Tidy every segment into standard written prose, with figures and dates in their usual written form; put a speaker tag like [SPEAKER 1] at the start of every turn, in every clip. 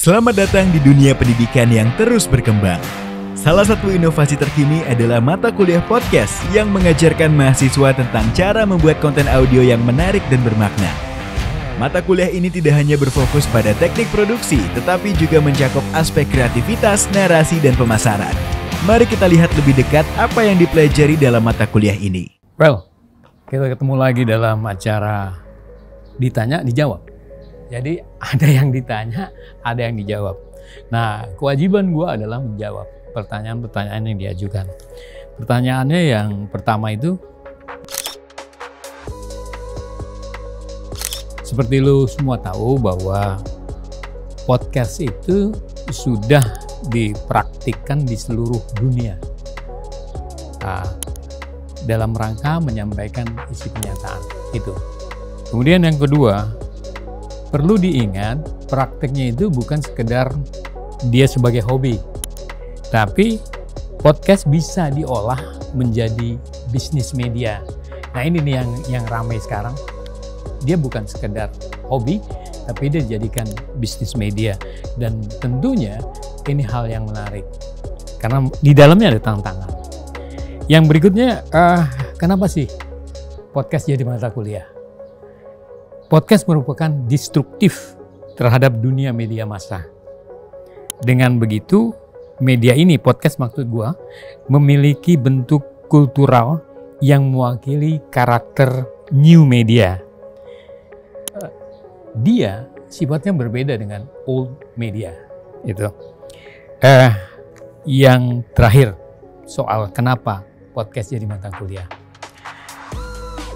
[SPEAKER 1] Selamat datang di dunia pendidikan yang terus berkembang. Salah satu inovasi terkini adalah mata kuliah podcast yang mengajarkan mahasiswa tentang cara membuat konten audio yang menarik dan bermakna. Mata kuliah ini tidak hanya berfokus pada teknik produksi, tetapi juga mencakup aspek kreativitas, narasi, dan pemasaran. Mari kita lihat lebih dekat apa yang dipelajari dalam mata kuliah ini.
[SPEAKER 2] Well, kita ketemu lagi dalam acara Ditanya Dijawab. Jadi ada yang ditanya, ada yang dijawab. Nah, kewajiban gue adalah menjawab pertanyaan-pertanyaan yang diajukan. Pertanyaannya yang pertama itu, seperti lu semua tahu bahwa podcast itu sudah dipraktikkan di seluruh dunia. Nah, dalam rangka menyampaikan isi kenyataan itu. Kemudian yang kedua, perlu diingat prakteknya itu bukan sekedar dia sebagai hobi, tapi podcast bisa diolah menjadi bisnis media. Nah ini nih yang ramai sekarang. Dia bukan sekedar hobi, tapi dia dijadikan bisnis media. Dan tentunya ini hal yang menarik, karena di dalamnya ada tantangan. Yang berikutnya, kenapa sih podcast jadi mata kuliah? Podcast merupakan destruktif terhadap dunia media massa. Dengan begitu, media ini, podcast maksud gua, memiliki bentuk kultural yang mewakili karakter new media. Dia sifatnya berbeda dengan old media. Itu. Yang terakhir, soal kenapa podcast jadi mata kuliah.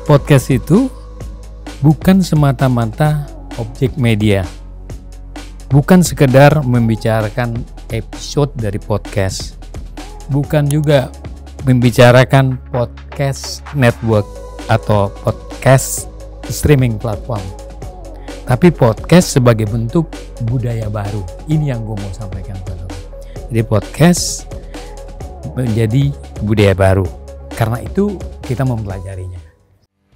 [SPEAKER 2] Podcast itu bukan semata-mata objek media. Bukan sekedar membicarakan episode dari podcast. Bukan juga membicarakan podcast network atau podcast streaming platform. Tapi podcast sebagai bentuk budaya baru. Ini yang gue mau sampaikan ke lo. Jadi podcast menjadi budaya baru. Karena itu kita mempelajarinya.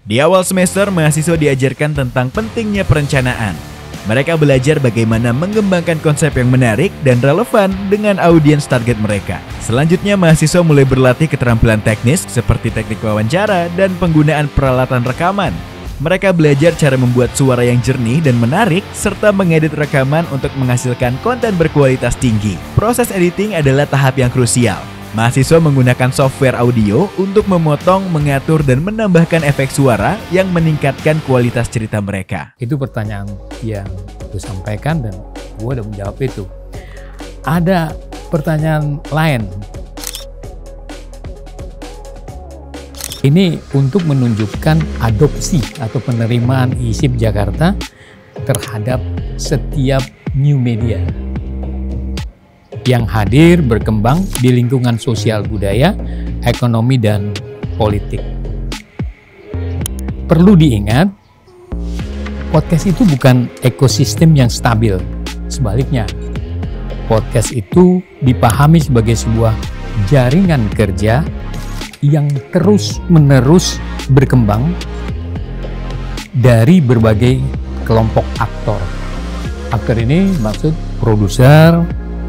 [SPEAKER 1] Di awal semester, mahasiswa diajarkan tentang pentingnya perencanaan. Mereka belajar bagaimana mengembangkan konsep yang menarik dan relevan dengan audiens target mereka. Selanjutnya, mahasiswa mulai berlatih keterampilan teknis seperti teknik wawancara dan penggunaan peralatan rekaman. Mereka belajar cara membuat suara yang jernih dan menarik, serta mengedit rekaman untuk menghasilkan konten berkualitas tinggi. Proses editing adalah tahap yang krusial. Mahasiswa menggunakan software audio untuk memotong, mengatur, dan menambahkan efek suara yang meningkatkan kualitas cerita mereka.
[SPEAKER 2] Itu pertanyaan yang gue sampaikan dan gue udah menjawab itu. Ada pertanyaan lain. Ini untuk menunjukkan adopsi atau penerimaan ISIP Jakarta terhadap setiap new media yang hadir berkembang di lingkungan sosial budaya, ekonomi, dan politik. Perlu diingat, podcast itu bukan ekosistem yang stabil. Sebaliknya, podcast itu dipahami sebagai sebuah jaringan kerja yang terus-menerus berkembang dari berbagai kelompok aktor. Aktor ini maksud produser,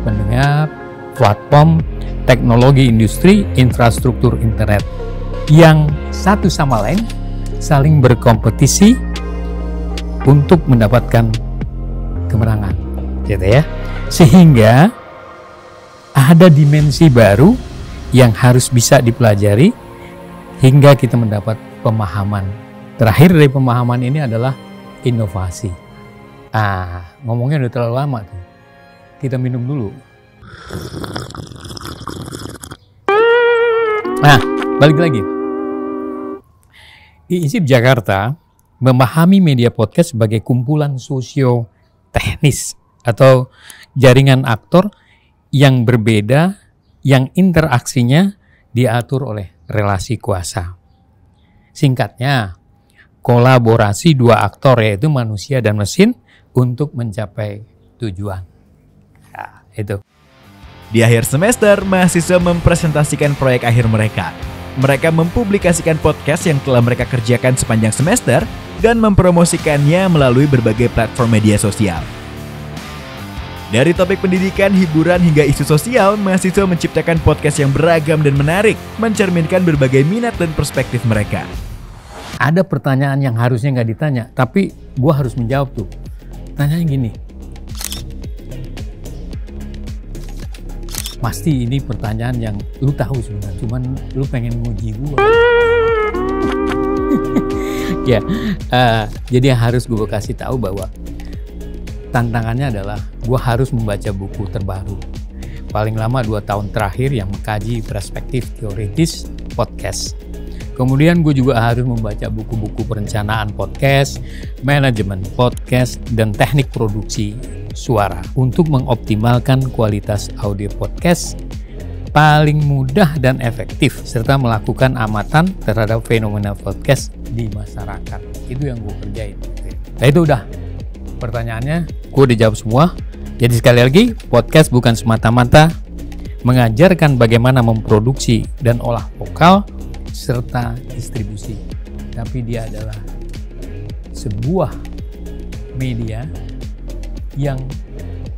[SPEAKER 2] pendengar, platform, teknologi industri, infrastruktur internet yang satu sama lain saling berkompetisi untuk mendapatkan kemenangan, gitu ya. Sehingga ada dimensi baru yang harus bisa dipelajari hingga kita mendapat pemahaman. Terakhir dari pemahaman ini adalah inovasi. Ngomongnya udah terlalu lama tuh. Kita minum dulu. Nah, balik lagi. ISIP Jakarta memahami media podcast sebagai kumpulan sosio-teknis atau jaringan aktor yang berbeda, yang interaksinya diatur oleh relasi kuasa. Singkatnya, kolaborasi dua aktor yaitu manusia dan mesin untuk mencapai tujuan. Itu.
[SPEAKER 1] Di akhir semester, mahasiswa mempresentasikan proyek akhir mereka. Mereka mempublikasikan podcast yang telah mereka kerjakan sepanjang semester dan mempromosikannya melalui berbagai platform media sosial. Dari topik pendidikan, hiburan, hingga isu sosial, mahasiswa menciptakan podcast yang beragam dan menarik, mencerminkan berbagai minat dan perspektif mereka.
[SPEAKER 2] Ada pertanyaan yang harusnya nggak ditanya, tapi gue harus menjawab tuh. Tanyanya gini, pasti ini pertanyaan yang lu tahu sebenarnya, cuman lu pengen nguji gue. Ya, jadi yang harus gue kasih tahu bahwa tantangannya adalah gue harus membaca buku terbaru. Paling lama 2 tahun terakhir yang mengkaji perspektif teoritis podcast. Kemudian gue juga harus membaca buku-buku perencanaan podcast, manajemen podcast, dan teknik produksi suara untuk mengoptimalkan kualitas audio podcast paling mudah dan efektif, serta melakukan amatan terhadap fenomena podcast di masyarakat. Itu yang gue kerjain. Nah itu udah pertanyaannya, gue udah jawab semua. Jadi sekali lagi, podcast bukan semata-mata mengajarkan bagaimana memproduksi dan olah vokal serta distribusi, tapi dia adalah sebuah media yang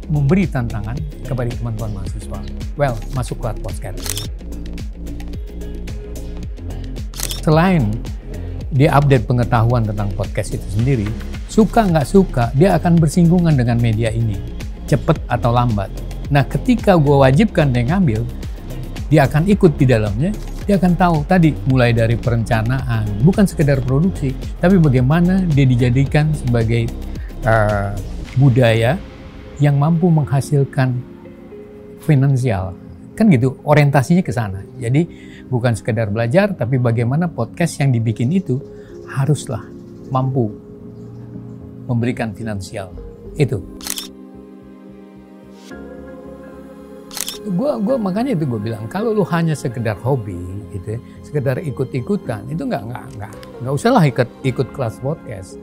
[SPEAKER 2] memberi tantangan kepada teman-teman mahasiswa. Well, masuk kelas podcast. Selain dia update pengetahuan tentang podcast itu sendiri, suka nggak suka, dia akan bersinggungan dengan media ini, cepat atau lambat. Nah, ketika gue wajibkan dia ngambil, dia akan ikut di dalamnya, dia akan tahu tadi, mulai dari perencanaan, bukan sekedar produksi, tapi bagaimana dia dijadikan sebagai budaya yang mampu menghasilkan finansial. Kan gitu, orientasinya ke sana. Jadi bukan sekedar belajar, tapi bagaimana podcast yang dibikin itu haruslah mampu memberikan finansial. Itu. Gue makanya itu gue bilang, kalau lu hanya sekedar hobi gitu ya, sekedar ikut-ikutan, itu nggak usahlah ikut kelas podcast.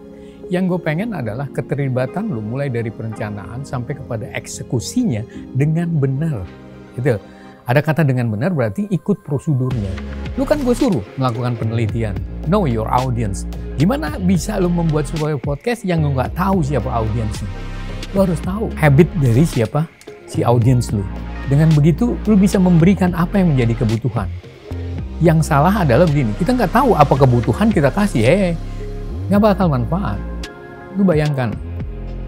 [SPEAKER 2] Yang gue pengen adalah keterlibatan lu mulai dari perencanaan sampai kepada eksekusinya dengan benar. Gitu. Ada kata dengan benar berarti ikut prosedurnya. Lu kan gue suruh melakukan penelitian, know your audience. Gimana bisa lu membuat sebuah podcast yang lu nggak tahu siapa audiensnya? Lu harus tahu habit dari siapa si audiens lu. Dengan begitu lu bisa memberikan apa yang menjadi kebutuhan. Yang salah adalah begini, kita nggak tahu apa kebutuhan kita kasih, nggak bakal manfaat. Lu bayangkan,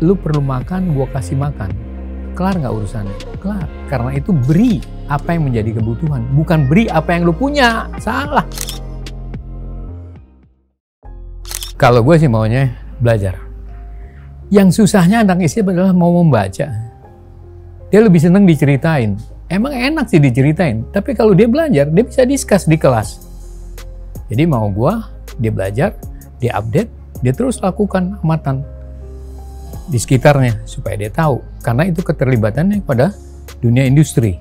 [SPEAKER 2] lu perlu makan, gua kasih makan. Kelar nggak urusannya? Kelar. Karena itu beri apa yang menjadi kebutuhan, bukan beri apa yang lu punya. Salah. Kalau gue sih maunya belajar. Yang susahnya anak istri adalah mau membaca. Dia lebih seneng diceritain. Emang enak sih diceritain, tapi kalau dia belajar, dia bisa discuss di kelas. Jadi mau gue, dia belajar, dia update, dia terus lakukan amatan di sekitarnya supaya dia tahu, karena itu keterlibatannya pada dunia industri.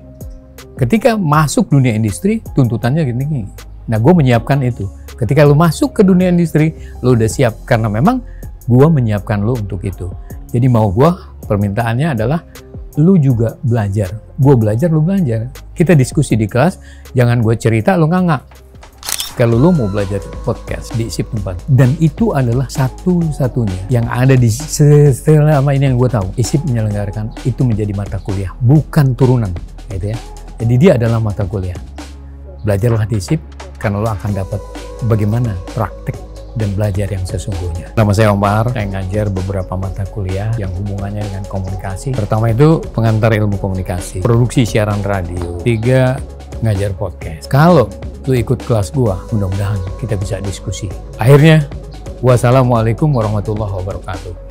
[SPEAKER 2] Ketika masuk dunia industri, tuntutannya gini. Nah, gue menyiapkan itu. Ketika lu masuk ke dunia industri, lu udah siap, karena memang gue menyiapkan lu untuk itu. Jadi mau gue, permintaannya adalah lu juga belajar. Gue belajar, lu belajar. Kita diskusi di kelas, jangan gue cerita, lu nganga. Kalau lo mau belajar podcast di ISIP tempat, dan itu adalah satu-satunya yang ada di selama ini yang gue tahu, ISIP menyelenggarakan itu menjadi mata kuliah, bukan turunan, gitu ya. Jadi dia adalah mata kuliah. Belajarlah di ISIP, karena lo akan dapat bagaimana praktek dan belajar yang sesungguhnya. Nama saya Omar, saya ngajar beberapa mata kuliah yang hubungannya dengan komunikasi. Pertama itu pengantar ilmu komunikasi, produksi siaran radio, 3 ngajar podcast. Kalau lu ikut kelas gua, mudah-mudahan kita bisa diskusi. Akhirnya, wassalamualaikum warahmatullahi wabarakatuh.